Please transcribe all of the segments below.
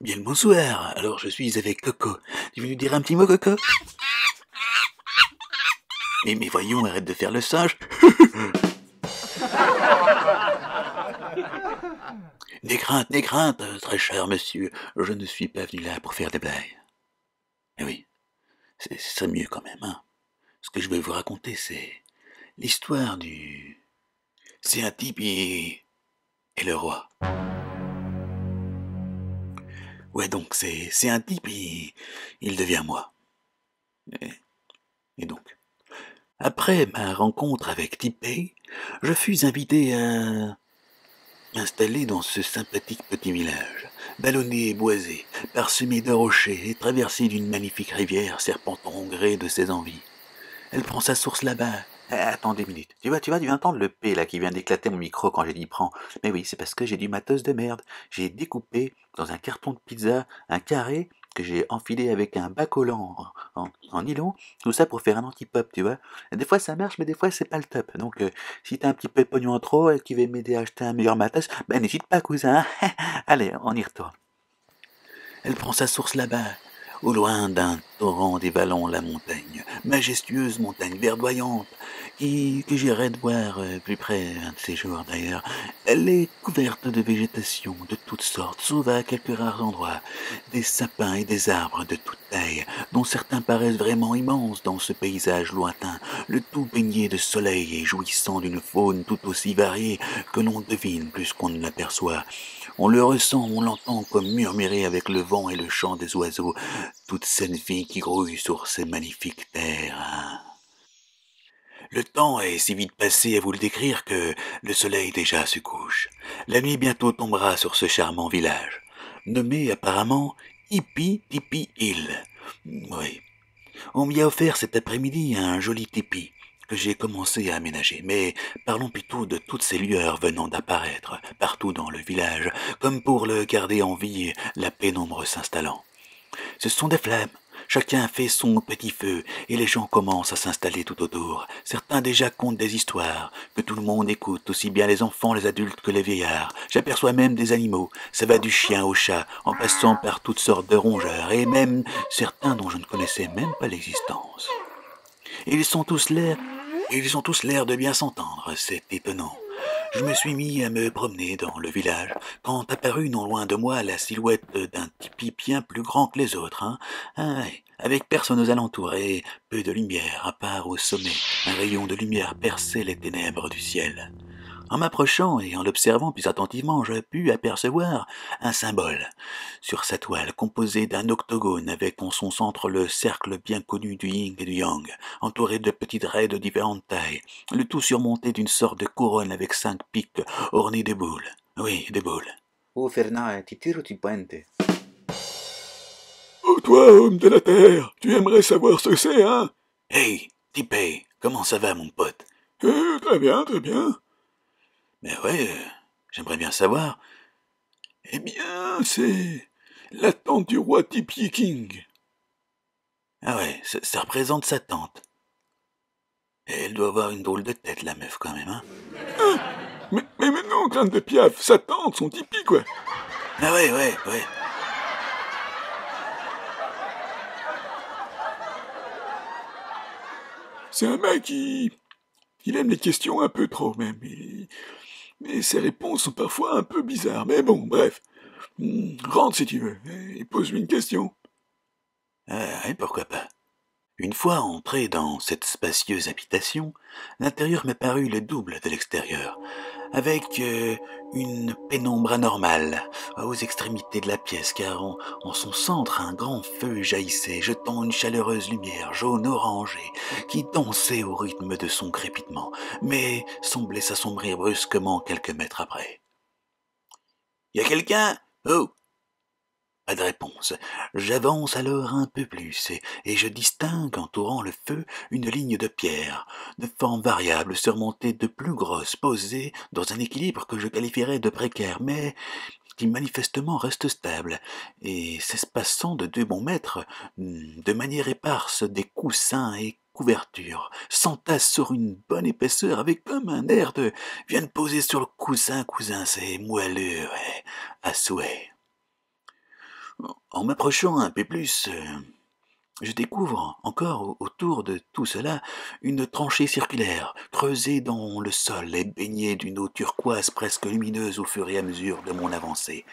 Bien le bonsoir, alors je suis avec Coco. Tu veux nous dire un petit mot, Coco? Mais voyons, arrête de faire le singe. N'aie crainte, très cher monsieur, je ne suis pas venu là pour faire des blagues. Eh oui, ce serait mieux quand même, hein. Ce que je vais vous raconter, c'est l'histoire du... C'est un type et le roi. Ouais, donc c'est un type et il devient moi. Et, et donc, après ma rencontre avec Tipei, je fus invité à installé dans ce sympathique petit village, ballonné et boisé, parsemé de rochers et traversé d'une magnifique rivière serpentant au gré de ses envies. Elle prend sa source là-bas. Attends 2 minutes. Tu vas entendre le P là qui vient d'éclater mon micro quand j'ai dit prends. Mais oui, c'est parce que j'ai du matos de merde. J'ai découpé dans un carton de pizza un carré que j'ai enfilé avec un bas collant en nylon, tout ça pour faire un anti-pop, tu vois. Des fois ça marche, mais des fois c'est pas le top. Donc si t'as un petit peu de pognon en trop et que tu veux m'aider à acheter un meilleur matos, ben n'hésite pas cousin. Allez, on y retourne. Elle prend sa source là-bas, au loin d'un torrent dévalant la montagne, majestueuse montagne verdoyante, que j'irai de voir plus près un de ces jours d'ailleurs. Elle est couverte de végétation de toutes sortes, sauf à quelques rares endroits, des sapins et des arbres de toute taille, dont certains paraissent vraiment immenses dans ce paysage lointain, le tout baigné de soleil et jouissant d'une faune tout aussi variée que l'on devine plus qu'on ne l'aperçoit. On le ressent, on l'entend comme murmurer avec le vent et le chant des oiseaux, toute cette vie qui grouille sur ces magnifiques terres. Le temps est si vite passé à vous le décrire que le soleil déjà se couche. La nuit bientôt tombera sur ce charmant village, nommé apparemment Hippie Tipi Hill. Oui, on m'y a offert cet après-midi un joli tipi que j'ai commencé à aménager, mais parlons plutôt de toutes ces lueurs venant d'apparaître partout dans le village, comme pour le garder en vie, la pénombre s'installant. Ce sont des flammes. Chacun fait son petit feu et les gens commencent à s'installer tout autour. Certains déjà content des histoires, que tout le monde écoute, aussi bien les enfants, les adultes que les vieillards. J'aperçois même des animaux. Ça va du chien au chat, en passant par toutes sortes de rongeurs, et même certains dont je ne connaissais même pas l'existence. Ils ont tous l'air de bien s'entendre, c'est étonnant. Je me suis mis à me promener dans le village, quand apparut non loin de moi la silhouette d'un tipi bien plus grand que les autres, hein. Ah ouais, avec personne aux alentours et peu de lumière, à part au sommet. Un rayon de lumière perçait les ténèbres du ciel. En m'approchant et en l'observant plus attentivement, je pus apercevoir un symbole sur sa toile composé d'un octogone avec en son centre le cercle bien connu du yin et du yang, entouré de petites raies de différentes tailles, le tout surmonté d'une sorte de couronne avec 5 pics ornées de boules. Oui, de boules. Oh Fernand, ti tiro ti puente. Oh, toi, homme de la terre, tu aimerais savoir ce que c'est, hein? Hey, Tipei, comment ça va, mon pote? Très bien, très bien. Mais ouais, j'aimerais bien savoir. Eh bien, c'est la tante du roi Tipi King. Ah ouais, ça représente sa tante. Et elle doit avoir une drôle de tête, la meuf, quand même, hein? Hein? Mais non, Clan de Piaf, sa tante, son Tipi, quoi. Ah ouais. C'est un mec il aime les questions un peu trop, même. Mais ses réponses sont parfois un peu bizarres. Mais bon, bref. Rentre si tu veux, et pose-lui une question. Ah ouais, pourquoi pas. Une fois entré dans cette spacieuse habitation, l'intérieur m'est paru le double de l'extérieur, avec une pénombre anormale aux extrémités de la pièce, car en son centre un grand feu jaillissait, jetant une chaleureuse lumière jaune-orangée qui dansait au rythme de son crépitement, mais semblait s'assombrir brusquement quelques mètres après. « Y a quelqu'un? Oh !» Pas de réponse. J'avance alors un peu plus et je distingue, entourant le feu, une ligne de pierre, de forme variable, surmontée de plus grosses, posées dans un équilibre que je qualifierais de précaire, mais qui manifestement reste stable, et s'espaçant de 2 bons mètres, de manière éparse, des coussins et couvertures s'entassent sur une bonne épaisseur avec comme un air de « viens de poser sur le coussin, cousin, c'est moelleux, ouais, à souhait ». En m'approchant un peu plus, je découvre encore autour de tout cela une tranchée circulaire, creusée dans le sol et baignée d'une eau turquoise presque lumineuse au fur et à mesure de mon avancée.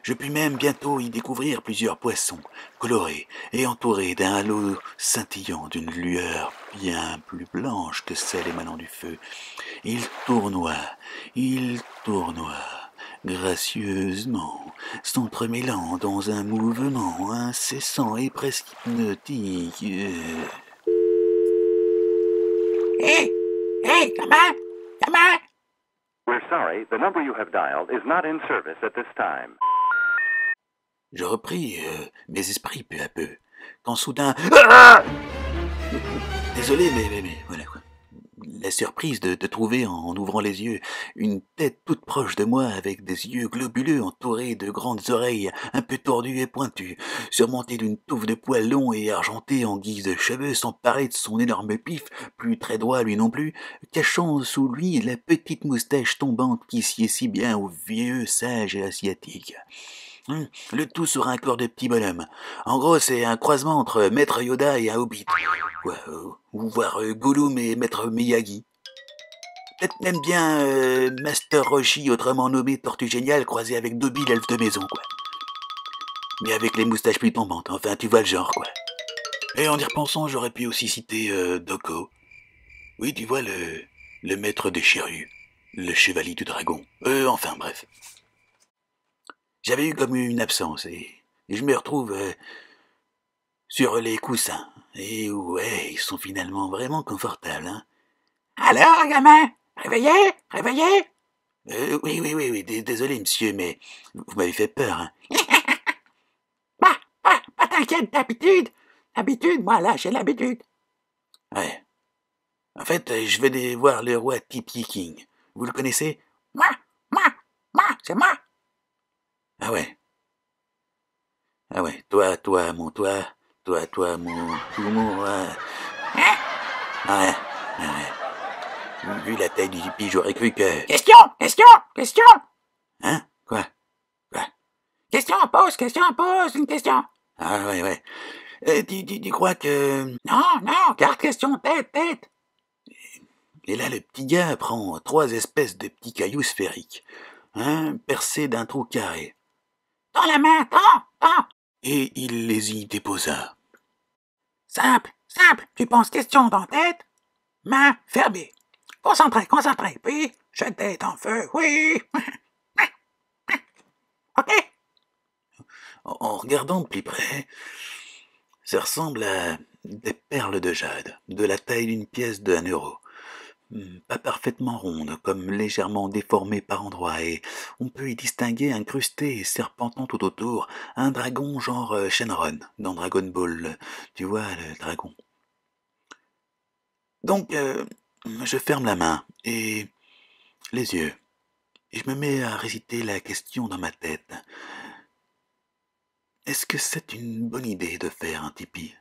Je pus même bientôt y découvrir plusieurs poissons, colorés et entourés d'un halo scintillant d'une lueur bien plus blanche que celle émanant du feu. Ils tournoient, gracieusement, s'entremêlant dans un mouvement incessant et presque hypnotique. Hé, hé, gamin, gamin. We're sorry, the number you have dialed is not in service at this time. Je repris mes esprits peu à peu, quand soudain... Ah! Désolé, mais voilà quoi. La surprise de trouver, en ouvrant les yeux, une tête toute proche de moi avec des yeux globuleux entourés de grandes oreilles un peu tordues et pointues, surmontées d'une touffe de poils longs et argentés en guise de cheveux, s'emparer de son énorme pif, plus très droit lui non plus, cachant sous lui la petite moustache tombante qui sied si bien au vieux sage asiatique. Le tout sur un corps de petit bonhomme. En gros, c'est un croisement entre Maître Yoda et un Hobbit. Ouais, ou voire Gollum et Maître Miyagi. Peut-être même bien Master Roshi, autrement nommé Tortue Géniale, croisé avec Dobby, l'elfe de maison, quoi. Mais avec les moustaches plus tombantes, enfin, tu vois le genre, quoi. Et en y repensant, j'aurais pu aussi citer Doko. Oui, tu vois, le maître des Shiryu, le chevalier du dragon. Enfin, bref. J'avais eu comme une absence et je me retrouve sur les coussins. Et ouais, ils sont finalement vraiment confortables, hein. Alors, gamin, réveillé, réveillé. Oui, désolé, monsieur, mais vous m'avez fait peur, hein. Pas t'inquiète, d'habitude, moi là, j'ai l'habitude. Ouais. En fait, je venais voir le roi Tipi King. Vous le connaissez? Moi, c'est moi. Ah ouais, toi, mon tout mon... Hein? Ouais. Vu la taille du hippie, j'aurais cru que... Question. Hein? Quoi? Question, pose une question. Ah ouais. Tu crois que... Non, garde question, tête. Et là, le petit gars prend 3 espèces de petits cailloux sphériques, percés d'un trou carré. Dans la main, tant. Et il les y déposa. Simple, tu penses question dans tête, main fermée. Concentré, puis je tête en feu, oui. Ok. En regardant de plus près, ça ressemble à des perles de jade, de la taille d'une pièce de 1 euro. Pas parfaitement ronde, comme légèrement déformée par endroits, et on peut y distinguer incrusté et serpentant tout autour un dragon genre Shenron dans Dragon Ball, tu vois, le dragon. Donc, je ferme la main et les yeux, et je me mets à réciter la question dans ma tête. Est-ce que c'est une bonne idée de faire un tipi?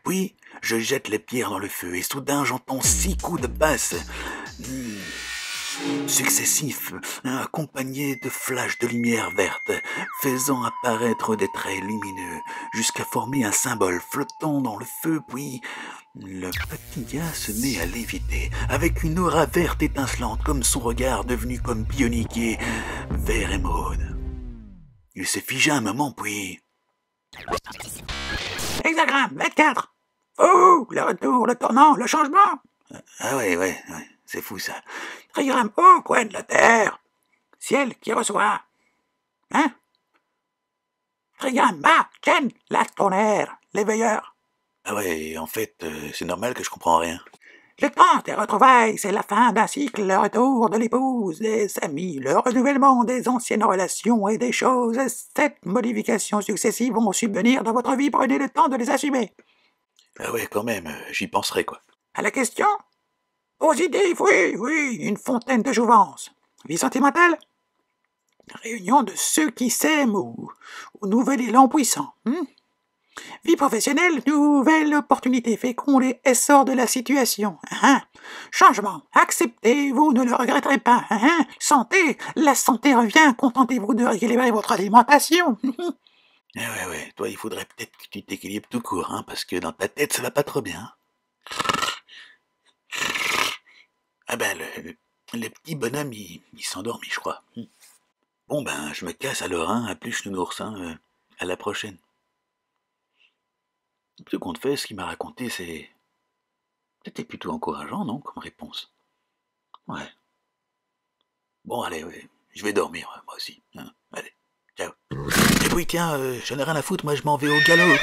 Puis, je jette les pierres dans le feu et soudain j'entends 6 coups de basse, successifs, accompagnés de flashs de lumière verte, faisant apparaître des traits lumineux, jusqu'à former un symbole flottant dans le feu, puis le petit gars se met à léviter, avec une aura verte étincelante comme son regard devenu comme bionique et vert émeraude. Il se figea un moment, puis... Hexagramme 24. Oh, le retour, le tournant, le changement. Ah ouais, c'est fou ça. Trigramme au coin de la terre. Ciel qui reçoit. Hein? Trigramme bas, Ken, la tonnerre, l'éveilleur. Ah ouais, en fait, c'est normal que je comprends rien. Le temps des retrouvailles, c'est la fin d'un cycle, le retour de l'épouse, des amis, le renouvellement des anciennes relations et des choses. Cette modifications successives vont subvenir dans votre vie, prenez le temps de les assumer. Ah ouais, quand même, j'y penserai, quoi. À la question? Positif, oui, une fontaine de jouvence. Vie sentimentale? Réunion de ceux qui s'aiment ou nouvel élan puissant. Vie professionnelle, nouvelle opportunité féconde et essor de la situation. Changement, acceptez, vous ne le regretterez pas. Santé, la santé revient, contentez-vous de rééquilibrer votre alimentation. Ouais, toi il faudrait peut-être que tu t'équilibres tout court, hein, parce que dans ta tête ça va pas trop bien. Ah ben, le petit bonhomme, il s'est endormi, je crois. Bon ben, je me casse alors, hein, à plus nounours, hein, à la prochaine. Ce qu'on te fait, ce qu'il m'a raconté, c'était plutôt encourageant, non, comme réponse. Ouais. Bon, allez, ouais, je vais dormir, moi aussi. Hein. Allez, ciao. Et oui, tiens, j'en ai rien à foutre, moi je m'en vais au galop.